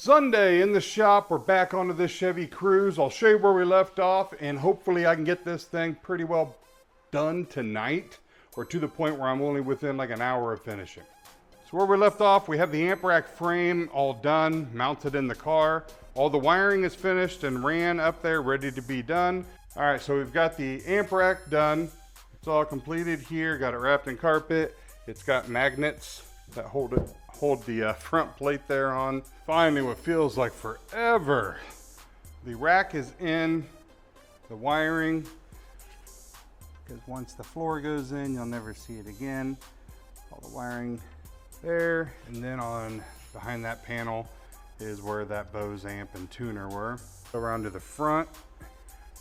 Sunday in the shop, we're back onto this Chevy Cruze. I'll show you where we left off, and hopefully I can get this thing pretty well done tonight, or to the point where I'm only within like an hour of finishing. So where we left off, we have the amp rack frame all done, mounted in the car. All the wiring is finished and ran up there, ready to be done. All right, so we've got the amp rack done. It's all completed here, got it wrapped in carpet. It's got magnets that hold the front plate there on. Finally, what feels like forever. The rack is in, the wiring, because once the floor goes in, you'll never see it again. All the wiring there, and then on behind that panel is where that Bose amp and tuner were. Go around to the front,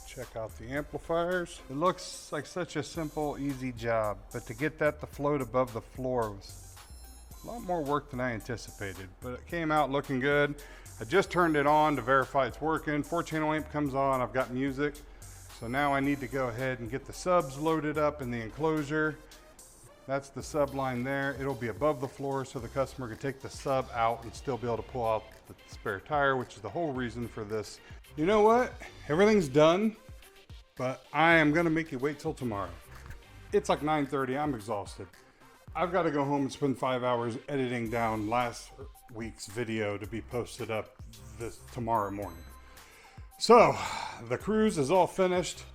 check out the amplifiers. It looks like such a simple, easy job, but to get that to float above the floor was a lot more work than I anticipated, but it came out looking good. I just turned it on to verify it's working. 4-channel amp comes on, I've got music. So now I need to go ahead and get the subs loaded up in the enclosure. That's the sub line there. It'll be above the floor so the customer can take the sub out and still be able to pull out the spare tire, which is the whole reason for this. You know what? Everything's done, but I am gonna make you wait till tomorrow. It's like 9:30, I'm exhausted. I've got to go home and spend 5 hours editing down last week's video to be posted up tomorrow morning. So the Cruze is all finished.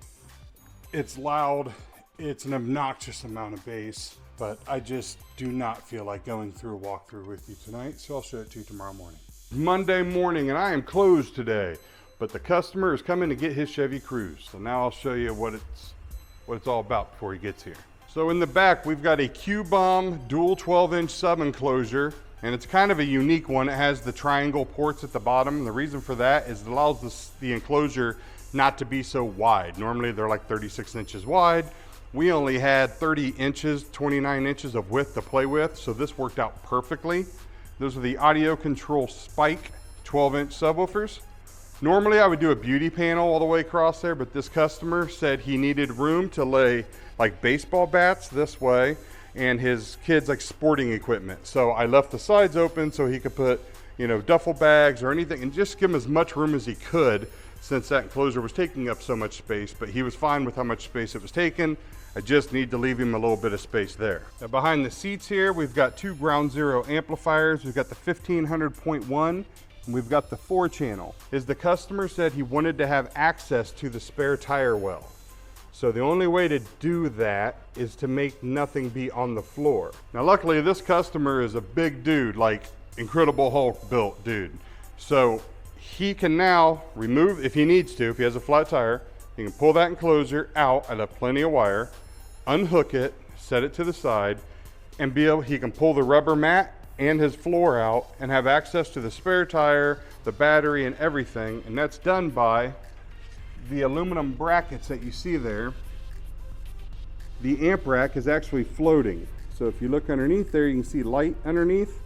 It's loud. It's an obnoxious amount of bass, but I just do not feel like going through a walkthrough with you tonight. So I'll show it to you tomorrow morning. Monday morning, and I am closed today, but the customer is coming to get his Chevy Cruze. So now I'll show you what it's all about before he gets here. So in the back, we've got a Q-Bomb dual 12-inch sub enclosure, and it's kind of a unique one. It has the triangle ports at the bottom. And the reason for that is it allows the enclosure not to be so wide. Normally they're like 36 inches wide. We only had 30 inches, 29 inches of width to play with, so this worked out perfectly. Those are the Audio Control Spike 12-inch subwoofers. Normally I would do a beauty panel all the way across there, but this customer said he needed room to lay like baseball bats this way and his kids like sporting equipment. So I left the sides open so he could put, you know, duffel bags or anything and just give him as much room as he could since that enclosure was taking up so much space, but he was fine with how much space it was taking. I just need to leave him a little bit of space there. Now behind the seats here, we've got two Ground Zero amplifiers. We've got the 1500.1 and we've got the 4-channel. The customer said he wanted to have access to the spare tire well. So the only way to do that is to make nothing be on the floor. Now luckily this customer is a big dude, like Incredible Hulk built dude. So he can now remove, if he needs to, if he has a flat tire, he can pull that enclosure out. I left plenty of wire, unhook it, set it to the side, and he can pull the rubber mat and his floor out and have access to the spare tire, the battery, and everything. And that's done by the aluminum brackets that you see there. The amp rack is actually floating. So if you look underneath there, you can see light underneath.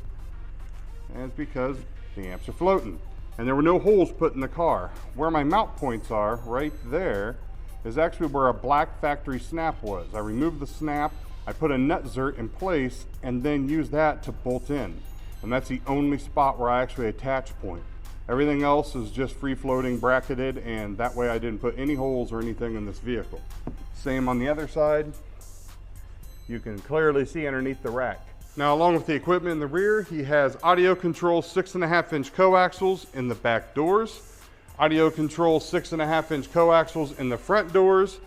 That's because the amps are floating. And there were no holes put in the car. Where my mount points are, right there, is actually where a black factory snap was. I removed the snap, I put a nut zert in place, and then used that to bolt in. And that's the only spot where I actually attach point. Everything else is just free floating, bracketed, and that way I didn't put any holes or anything in this vehicle. Same on the other side. You can clearly see underneath the rack. Now, along with the equipment in the rear, he has Audio Control 6.5-inch coaxials in the back doors, Audio Control 6.5-inch coaxials in the front doors,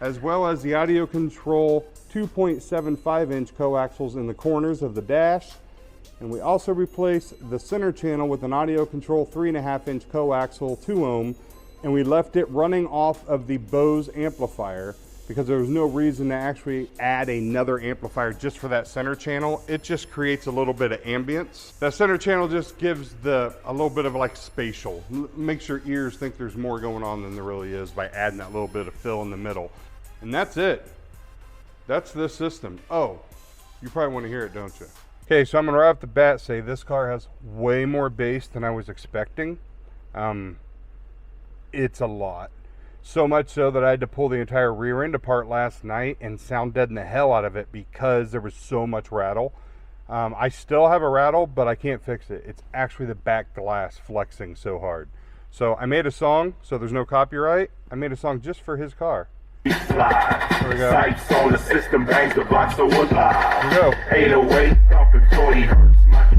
as well as the Audio Control 2.75-inch coaxials in the corners of the dash. And we also replaced the center channel with an Audio Control 3.5-inch coaxial 2-ohm, and we left it running off of the Bose amplifier because there was no reason to actually add another amplifier just for that center channel. It just creates a little bit of ambience. That center channel just gives a little bit of like spatial. Makes your ears think there's more going on than there really is by adding that little bit of fill in the middle. And that's it. That's this system. Oh, you probably want to hear it, don't you? Okay, so I'm gonna right off the bat say this car has way more bass than I was expecting. It's a lot. So much so that I had to pull the entire rear end apart last night and sound deaden the hell out of it because there was so much rattle. I still have a rattle, but I can't fix it. It's actually the back glass flexing so hard. So I made a song, so there's no copyright. I made a song just for his car. Here we go. Sights on the system, bangs the box so alive. Here we go. 808, thumping 40 hertz. My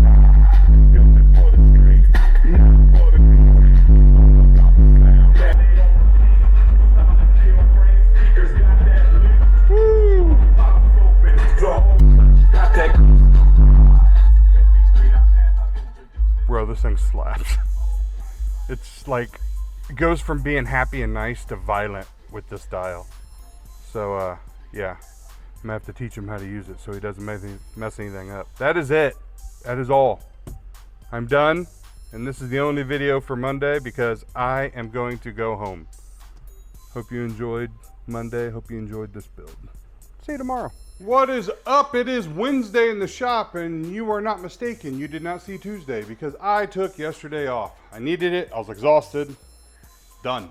Bro, this thing slaps. It's like, it goes from being happy and nice to violent with this dial. So, yeah, I'm gonna have to teach him how to use it so he doesn't mess anything up. That is it. That is all. I'm done, and this is the only video for Monday because I am going to go home. Hope you enjoyed Monday. Hope you enjoyed this build. See you tomorrow. What is up? It is Wednesday in the shop, and you are not mistaken. You did not see Tuesday because I took yesterday off. I needed it. I was exhausted. Done.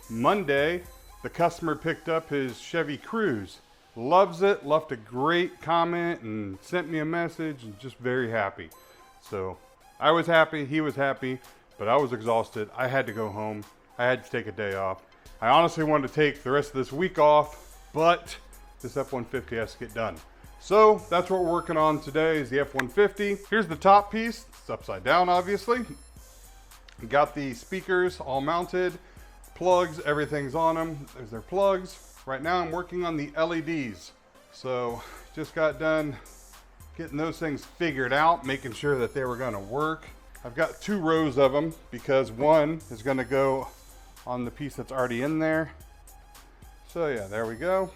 Monday, the customer picked up his Chevy Cruze. Loves it. Left a great comment and sent me a message, and just very happy. So I was happy. He was happy, but I was exhausted. I had to go home. I had to take a day off. I honestly wanted to take the rest of this week off, but this F-150 has to get done. So that's what we're working on today is the F-150. Here's the top piece. It's upside down, obviously. Got the speakers all mounted, plugs, everything's on them. There's their plugs. Right now I'm working on the LEDs. So just got done getting those things figured out, making sure that they were gonna work. I've got 2 rows of them because one is gonna go on the piece that's already in there. So yeah, there we go.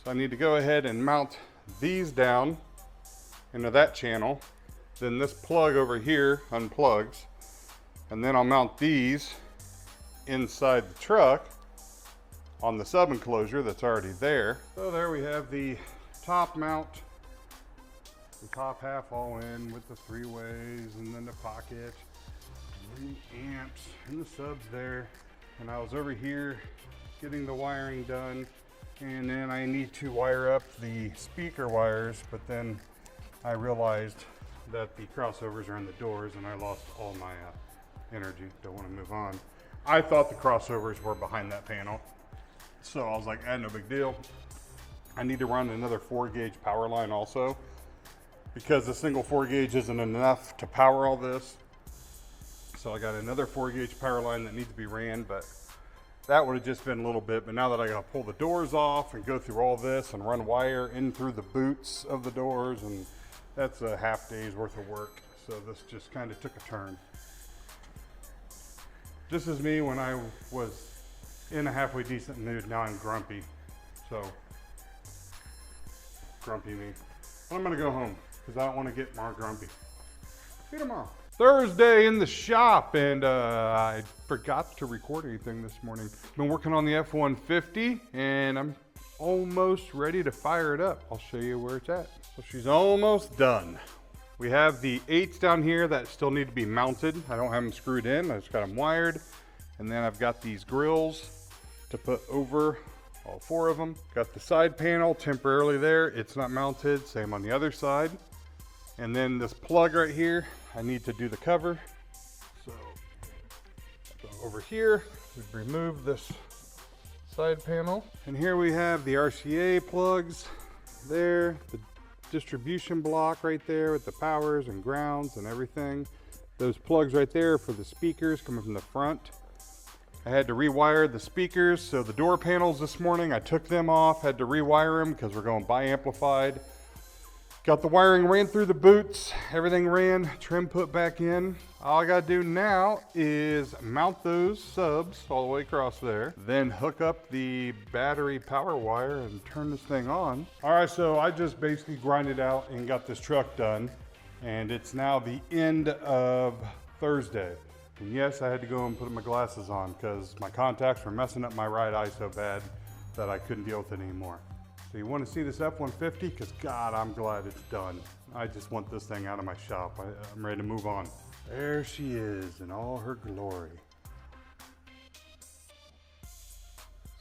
So I need to go ahead and mount these down into that channel. Then this plug over here unplugs. And then I'll mount these inside the truck on the sub enclosure that's already there. So there we have the top mount. The top half all in with the 3 ways and then the pocket. And the amps and the subs there. And I was over here getting the wiring done. And then I need to wire up the speaker wires, but then I realized that the crossovers are in the doors and I lost all my energy. Don't want to move on. I thought the crossovers were behind that panel. So I was like, no big deal. I need to run another 4-gauge power line also because the single 4-gauge isn't enough to power all this. So I got another 4-gauge power line that needs to be ran, but that would have just been a little bit, but now that I gotta pull the doors off and go through all this and run wire in through the boots of the doors, and that's a half day's worth of work. So this just kind of took a turn. This is me when I was in a halfway decent mood. Now I'm grumpy. So, grumpy me. But I'm gonna go home because I don't want to get more grumpy. See you tomorrow. Thursday in the shop, and I forgot to record anything this morning. Been working on the F-150 and I'm almost ready to fire it up. I'll show you where it's at. So she's almost done. We have the 8s down here that still need to be mounted. I don't have them screwed in, I just got them wired. And then I've got these grills to put over all 4 of them. Got the side panel temporarily there. It's not mounted, same on the other side. And then this plug right here, I need to do the cover. So over here, we've removed this side panel. And here we have the RCA plugs there, the distribution block right there with the powers and grounds and everything. Those plugs right there for the speakers coming from the front. I had to rewire the speakers. So the door panels this morning, I took them off, had to rewire them because we're going bi-amplified. Got the wiring ran through the boots, everything ran, trim put back in. All I gotta do now is mount those subs all the way across there, then hook up the battery power wire and turn this thing on. All right, so I just basically grinded out and got this truck done, and it's now the end of Thursday. And yes, I had to go and put my glasses on because my contacts were messing up my right eye so bad that I couldn't deal with it anymore. So you want to see this F-150? Because God, I'm glad it's done. I just want this thing out of my shop. I'm ready to move on. There she is in all her glory.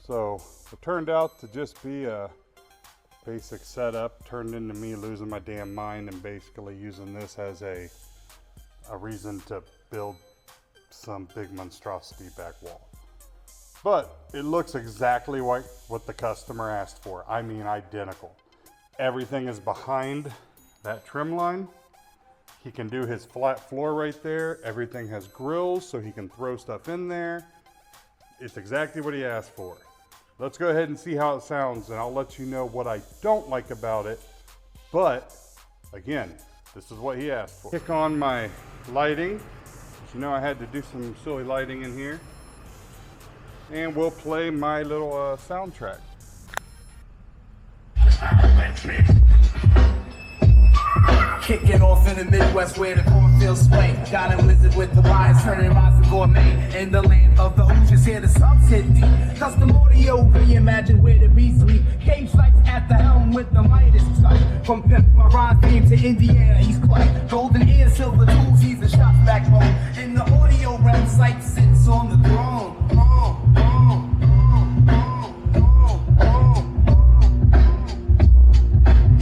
So it turned out to just be a basic setup turned into me losing my damn mind and basically using this as a reason to build some big monstrosity back wall. But it looks exactly like what the customer asked for. I mean, identical. Everything is behind that trim line. He can do his flat floor right there. Everything has grills so he can throw stuff in there. It's exactly what he asked for. Let's go ahead and see how it sounds, and I'll let you know what I don't like about it. But again, this is what he asked for. Kick on my lighting. As you know, I had to do some silly lighting in here. And we'll play my little soundtrack. Kicking off in the Midwest where the cornfields sway. Got a wizard with the wires turning rocks to gourmet. In the land of the Hoosiers, here the subs hit deep. Custom audio reimagined where the beats sleep. Game sights at the helm with the Midas touch. From Pimp my rhyme theme to Indiana, he's clutch. Golden ear, silver tools, he's the shop's backbone. In the audio realm, sight sits on the throne.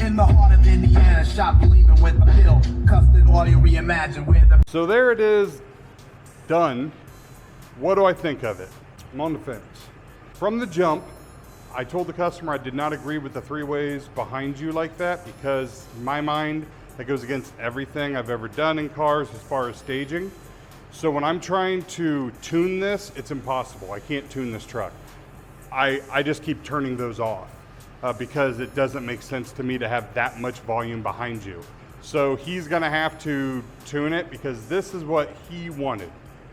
In the heart of Indiana, shop gleaming with a pill. Custom Audio Reimagined where the... So there it is, done. What do I think of it? I'm on the fence. From the jump, I told the customer I did not agree with the three ways behind you like that because in my mind, that goes against everything I've ever done in cars as far as staging. So when I'm trying to tune this, it's impossible. I can't tune this truck. I just keep turning those off because it doesn't make sense to me to have that much volume behind you. So he's gonna have to tune it because this is what he wanted.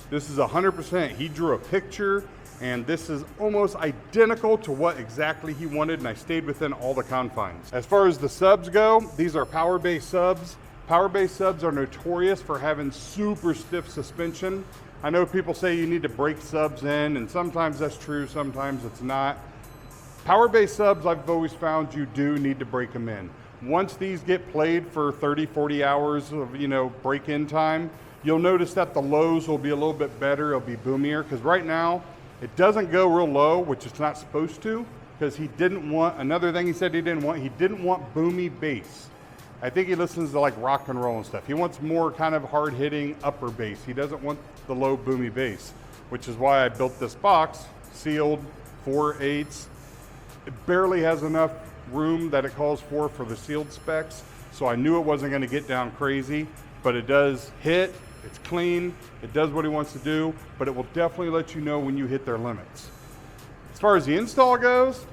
This is 100%, he drew a picture and this is almost identical to what exactly he wanted, and I stayed within all the confines. As far as the subs go, these are Powerbass subs. Powerbass subs are notorious for having super stiff suspension. I know people say you need to break subs in, and sometimes that's true, sometimes it's not. Powerbass subs, I've always found you do need to break them in. Once these get played for 30, 40 hours of, break-in time, you'll notice that the lows will be a little bit better, it'll be boomier, because right now, it doesn't go real low, which it's not supposed to, because he didn't want, another thing he said he didn't want boomy bass. I think he listens to like rock and roll and stuff. He wants more kind of hard-hitting upper bass. He doesn't want the low boomy bass, which is why I built this box, sealed, 4/8. It barely has enough room that it calls for the sealed specs, so I knew it wasn't gonna get down crazy, but it does hit, it's clean, it does what he wants to do, but it will definitely let you know when you hit their limits. As far as the install goes,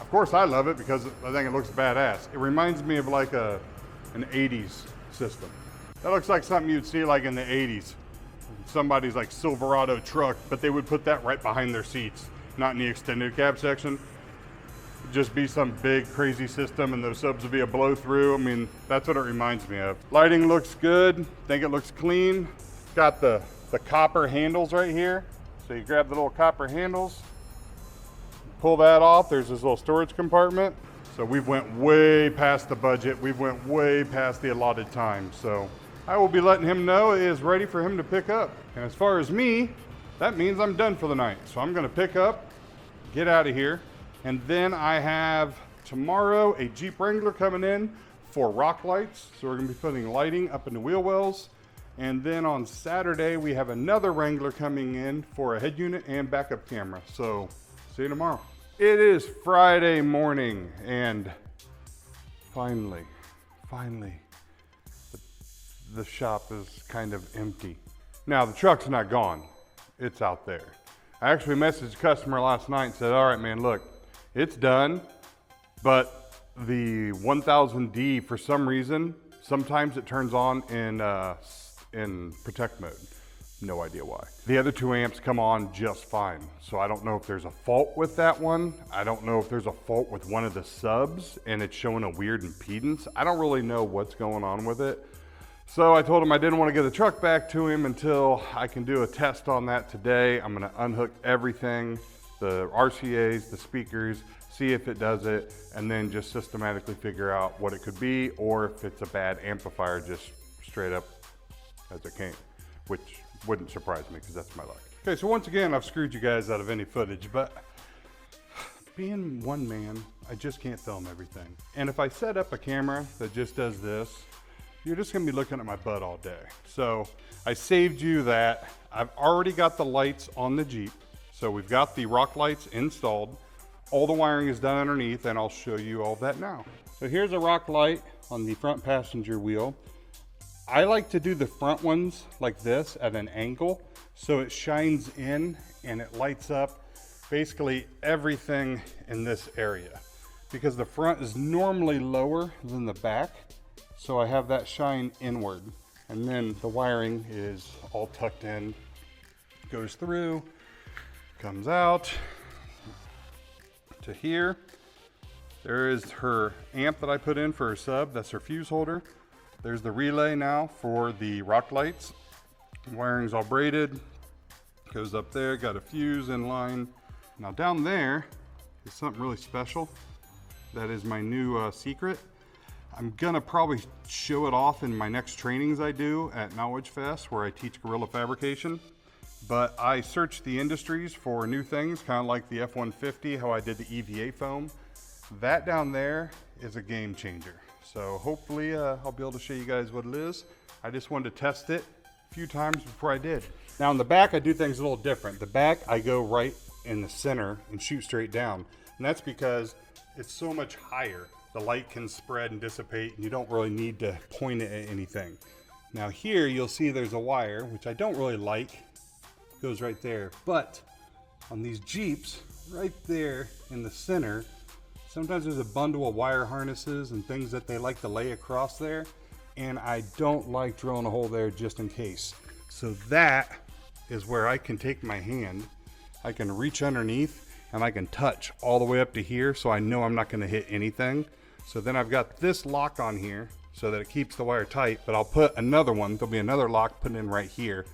of course I love it because I think it looks badass. It reminds me of like an 80s system. That looks like something you'd see like in the 80s. Somebody's like Silverado truck, but they would put that right behind their seats, not in the extended cab section. It'd just be some big crazy system and those subs would be a blow through. I mean, that's what it reminds me of. Lighting looks good, think it looks clean. Got the copper handles right here. So you grab the little copper handles, pull that off, there's this little storage compartment. So we've went way past the budget, we've went way past the allotted time. So I will be letting him know it is ready for him to pick up. And as far as me, that means I'm done for the night. So I'm gonna pick up, get out of here. And then I have tomorrow a Jeep Wrangler coming in for rock lights. So we're gonna be putting lighting up in the wheel wells. And then on Saturday, we have another Wrangler coming in for a head unit and backup camera. So see you tomorrow. It is Friday morning and finally, the shop is kind of empty. Now the truck's not gone, it's out there. I actually messaged the customer last night and said, all right, man, look, it's done, but the 1000D, for some reason, sometimes it turns on in protect mode. No idea why. The other 2 amps come on just fine. So I don't know if there's a fault with that one. I don't know if there's a fault with one of the subs and it's showing a weird impedance. I don't really know what's going on with it. So I told him I didn't want to give the truck back to him until I can do a test on that today. I'm gonna unhook everything, the RCAs, the speakers, see if it does it, and then just systematically figure out what it could be, or if it's a bad amplifier, just straight up as it came, which wouldn't surprise me because that's my luck. Okay, so once again, I've screwed you guys out of any footage, but being one man, I just can't film everything. And if I set up a camera that just does this, you're just gonna be looking at my butt all day. So I saved you that. I've already got the lights on the Jeep. So we've got the rock lights installed. All the wiring is done underneath, and I'll show you all that now. So here's a rock light on the front passenger wheel. I like to do the front ones like this at an angle, so it shines in and it lights up basically everything in this area, because the front is normally lower than the back. So I have that shine inward, and then the wiring is all tucked in, goes through, comes out to here. There is her amp that I put in for her sub. That's her fuse holder. There's the relay now for the rock lights. The wiring's all braided, goes up there, got a fuse in line. Now down there is something really special. That is my new secret. I'm gonna probably show it off in my next trainings I do at Knowledge Fest, where I teach guerrilla fabrication. But I searched the industries for new things, kind of like the F150, how I did the EVA foam. That down there is a game changer. So hopefully I'll be able to show you guys what it is. I just wanted to test it a few times before I did. Now in the back, I do things a little different. The back, I go right in the center and shoot straight down. And that's because it's so much higher. The light can spread and dissipate, and you don't really need to point it at anything. Now here, you'll see there's a wire, which I don't really like. It goes right there. But on these Jeeps, right there in the center, sometimes there's a bundle of wire harnesses and things that they like to lay across there. And I don't like drilling a hole there just in case. So that is where I can take my hand, I can reach underneath, and I can touch all the way up to here, so I know I'm not gonna hit anything. So then I've got this lock on here so that it keeps the wire tight, but I'll put another one, there'll be another lock put in right here.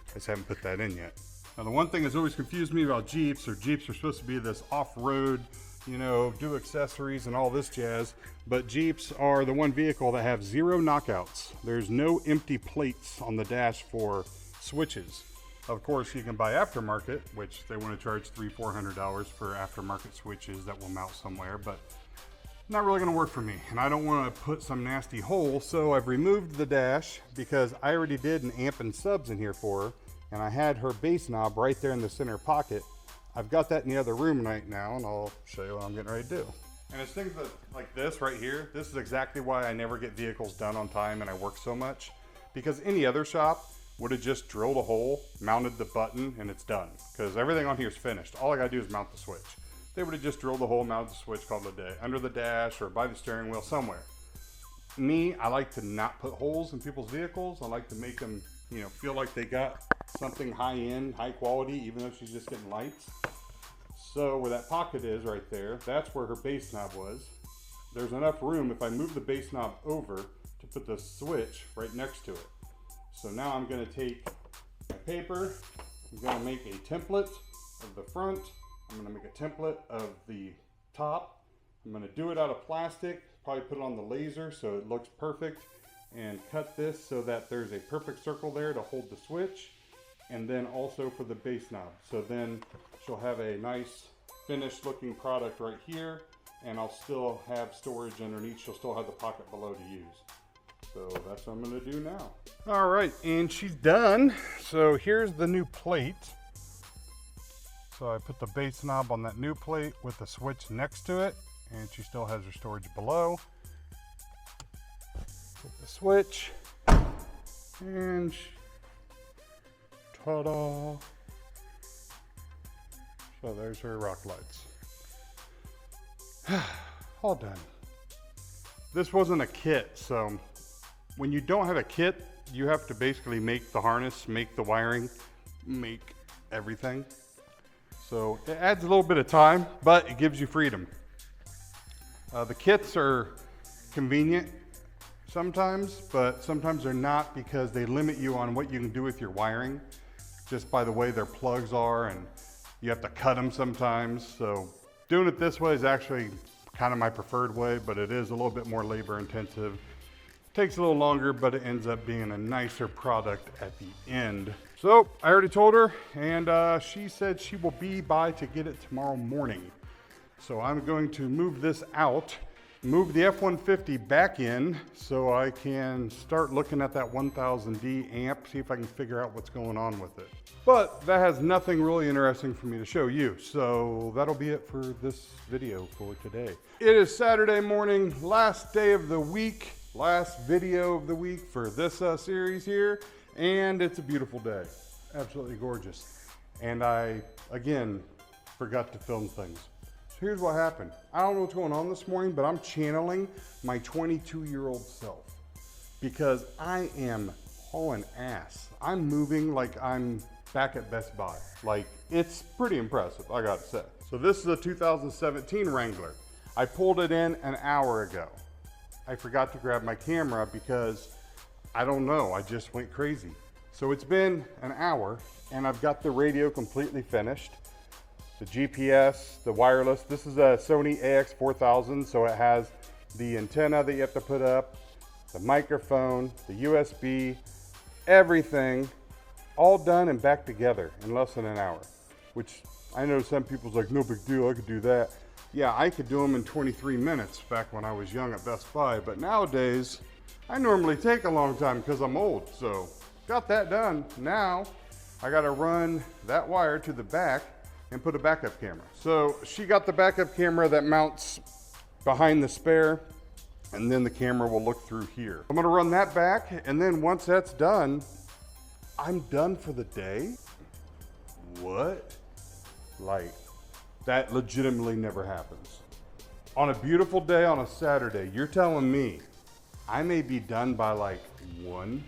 I just haven't put that in yet. Now the one thing that's always confused me about Jeeps are supposed to be this off-road, you know, do accessories and all this jazz, but Jeeps are the one vehicle that have 0 knockouts. There's no empty plates on the dash for switches. Of course, you can buy aftermarket, which they want to charge $300–400 for aftermarket switches that will mount somewhere, but not really going to work for me. And I don't want to put some nasty hole, so I've removed the dash because I already did an amp and subs in here for her, and I had her bass knob right there in the center pocket. I've got that in the other room right now, and I'll show you what I'm getting ready to do. And it's things that, like this right here, this is exactly why I never get vehicles done on time and I work so much. Because any other shop would have just drilled a hole, mounted the button, and it's done. Because everything on here is finished. All I gotta do is mount the switch. They would have just drilled the hole, mounted the switch, called it a day. Under the dash or by the steering wheel somewhere. Me, I like to not put holes in people's vehicles. I like to make them, you know, feel like they got something high end, high quality, even though she's just getting lights. So where that pocket is right there, that's where her bass knob was. There's enough room if I move the bass knob over to put the switch right next to it. So now I'm gonna take my paper, I'm gonna make a template of the front, I'm gonna make a template of the top, I'm gonna do it out of plastic, probably put it on the laser so it looks perfect, and cut this so that there's a perfect circle there to hold the switch, and then also for the bass knob. So then she'll have a nice finished looking product right here, and I'll still have storage underneath. She'll still have the pocket below to use. So that's what I'm gonna do now. All right, and she's done. So here's the new plate. So I put the bass knob on that new plate with the switch next to it, and she still has her storage below. Put the switch, and ta-da. So there's her rock lights. All done. This wasn't a kit, so when you don't have a kit, you have to basically make the harness, make the wiring, make everything. So it adds a little bit of time, but it gives you freedom. The kits are convenient sometimes, but sometimes they're not because they limit you on what you can do with your wiring just by the way their plugs are, and you have to cut them sometimes. So doing it this way is actually kind of my preferred way, but it is a little bit more labor intensive. Takes a little longer, but it ends up being a nicer product at the end. So I already told her, and she said she will be by to get it tomorrow morning. So I'm going to move this out, move the F150 back in so I can start looking at that 1000D amp, see if I can figure out what's going on with it. But that has nothing really interesting for me to show you. So that'll be it for this video for today. It is Saturday morning, last day of the week, last video of the week for this series here. And it's a beautiful day, absolutely gorgeous. And I, again, forgot to film things. Here's what happened. I don't know what's going on this morning, but I'm channeling my 22-year-old self because I am hauling ass. I'm moving like I'm back at Best Buy. Like, it's pretty impressive, I gotta say. So this is a 2017 Wrangler. I pulled it in an hour ago. I forgot to grab my camera because I don't know, I just went crazy. So it's been an hour and I've got the radio completely finished. The GPS, the wireless. This is a Sony AX4000, so it has the antenna that you have to put up, the microphone, the USB, everything, all done and back together in less than an hour, which I know some people's like, no big deal, I could do that. Yeah, I could do them in 23 minutes back when I was young at Best Buy, but nowadays, I normally take a long time because I'm old, so got that done. Now, I gotta run that wire to the back and put a backup camera. So she got the backup camera that mounts behind the spare, and then the camera will look through here. I'm gonna run that back, and then once that's done, I'm done for the day. What? Like, that legitimately never happens. On a beautiful day on a Saturday, you're telling me I may be done by like 1,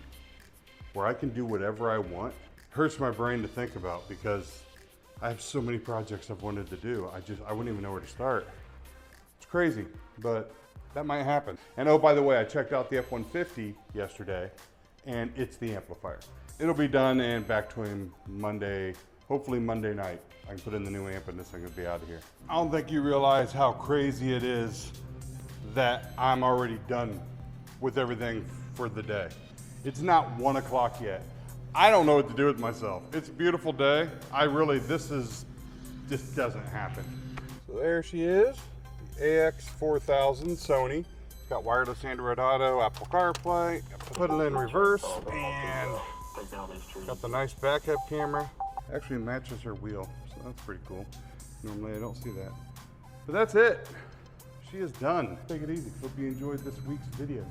where I can do whatever I want? Hurts my brain to think about because I have so many projects I've wanted to do. I wouldn't even know where to start. It's crazy, but that might happen. And oh, by the way, I checked out the F150 yesterday and it's the amplifier. It'll be done and back to him Monday, hopefully Monday night. I can put in the new amp and this thing will be out of here. I don't think you realize how crazy it is that I'm already done with everything for the day. It's not 1 o'clock yet. I don't know what to do with myself. It's a beautiful day. This doesn't happen. So there she is, the AX4000 Sony. It's got wireless Android Auto, Apple CarPlay. Put it in reverse and got the nice backup camera. Actually matches her wheel, so that's pretty cool. Normally I don't see that. But that's it. She is done. Take it easy. Hope you enjoyed this week's video.